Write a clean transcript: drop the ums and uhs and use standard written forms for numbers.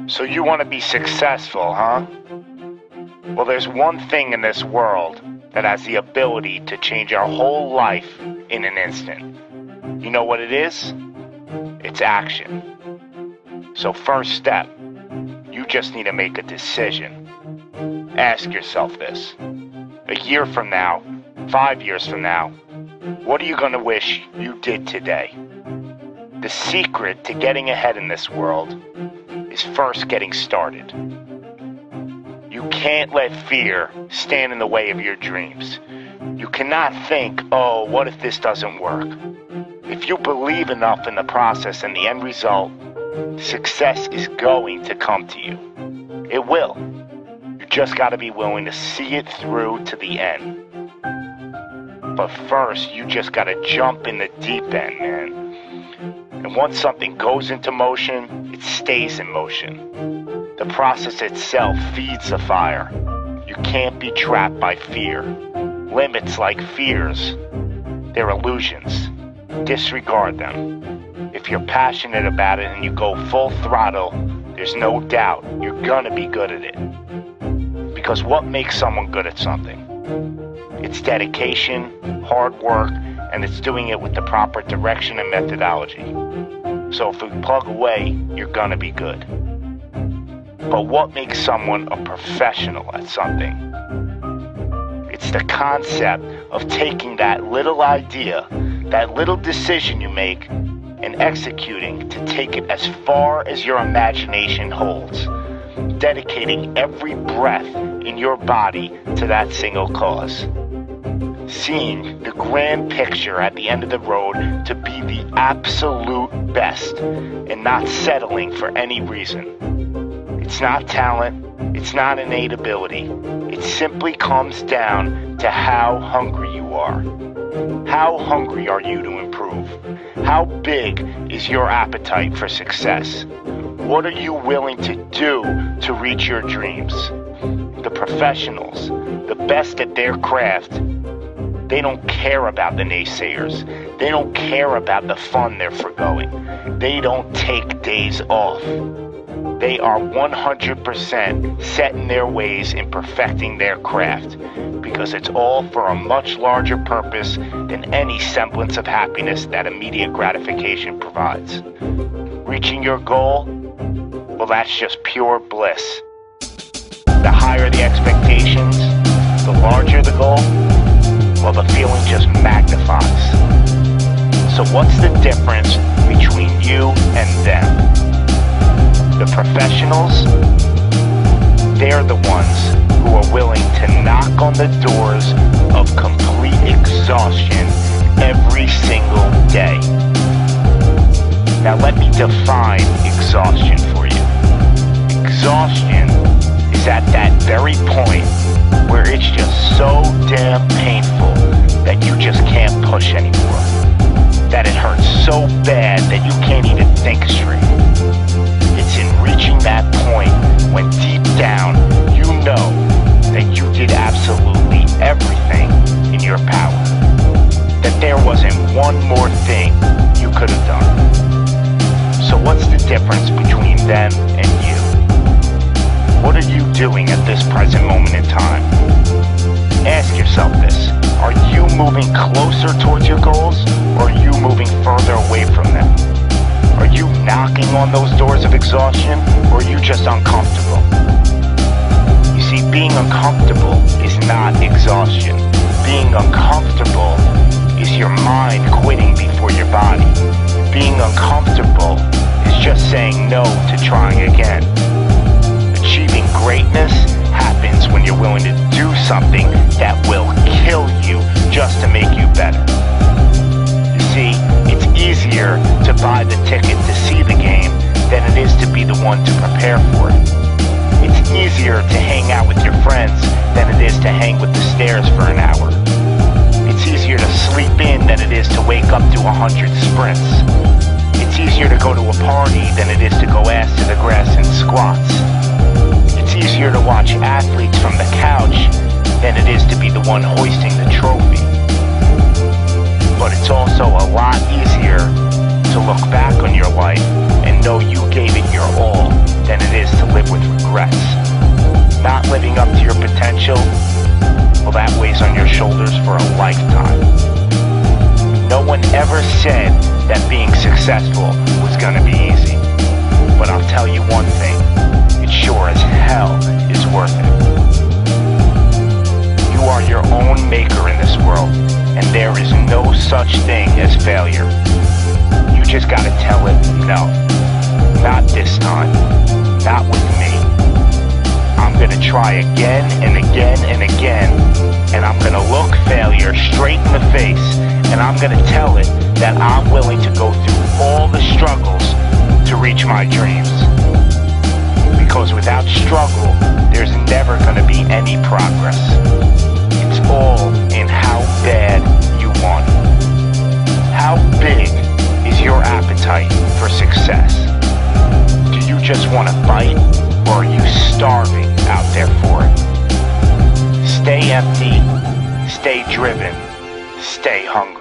So you want to be successful, huh? Well, there's one thing in this world that has the ability to change our whole life in an instant. You know what it is? It's action. So first step, you just need to make a decision. Ask yourself this. A year from now, 5 years from now, what are you going to wish you did today? The secret to getting ahead in this world is first getting started. You can't let fear stand in the way of your dreams. You cannot think, oh, what if this doesn't work? If you believe enough in the process and the end result, success is going to come to you. It will. You just got to be willing to see it through to the end. But first, you just got to jump in the deep end, man. And once something goes into motion, it stays in motion. The process itself feeds the fire. You can't be trapped by fear. Limits like fears, they're illusions. Disregard them. If you're passionate about it and you go full throttle, there's no doubt you're gonna be good at it. Because what makes someone good at something? It's dedication, hard work, and it's doing it with the proper direction and methodology. So if you plug away, you're gonna be good. But what makes someone a professional at something? It's the concept of taking that little idea, that little decision you make, and executing to take it as far as your imagination holds, dedicating every breath in your body to that single cause. Seeing the grand picture at the end of the road to be the absolute best and not settling for any reason. It's not talent, it's not innate ability. It simply comes down to how hungry you are. How hungry are you to improve? How big is your appetite for success? What are you willing to do to reach your dreams? The professionals, the best at their craft, they don't care about the naysayers. They don't care about the fun they're forgoing. They don't take days off. They are 100% set in their ways in perfecting their craft because it's all for a much larger purpose than any semblance of happiness that immediate gratification provides. Reaching your goal, well, that's just pure bliss. The higher the expectations, the larger the goal, well, the feeling just magnifies. So what's the difference between you and them? The professionals, they're the ones who are willing to knock on the doors of complete exhaustion every single day. Now let me define exhaustion for you. Exhaustion is at that very point where it's just so damn painful that you just can't push anymore. That it hurts so bad that you can't even think straight. It's in reaching that point when deep down you know that you did absolutely everything in your power. That there wasn't one more thing you could have done. So what's the difference between them and you? What are you doing at this present moment in time? Ask yourself this. Are you moving closer towards your goals, or are you moving further away from them? Are you knocking on those doors of exhaustion, or are you just uncomfortable? You see, being uncomfortable is not exhaustion. Being uncomfortable is your mind quitting before your body. Being uncomfortable is just saying no to trying again. Achieving greatness happens when you're willing to do something that will kill you just to make you better. You see, it's easier to buy the ticket to see the game than it is to be the one to prepare for it. It's easier to hang out with your friends than it is to hang with the stairs for an hour. It's easier to sleep in than it is to wake up to 100 sprints. It's easier to go to a party than it is to go ass to the grass in squats. It's easier to watch athletes from the couch than it is to be the one hoisting the trophy. But it's also a lot easier to look back on your life and know you gave it live with regrets. Not living up to your potential, well, that weighs on your shoulders for a lifetime. No one ever said that being successful was gonna be easy. But I'll tell you one thing, it sure as hell is worth it. You are your own maker in this world, and there is no such thing as failure. You just gotta tell it, no, not this time, not with me. I'm gonna try again and again and again, and I'm gonna look failure straight in the face, and I'm gonna tell it that I'm willing to go through all the struggles to reach my dreams. Because without struggle, there's never gonna be any progress. It's all in how bad you want it. How big is your appetite for success? Do you just want to fight, or are you starving out there for it? Stay empty, stay driven, stay hungry.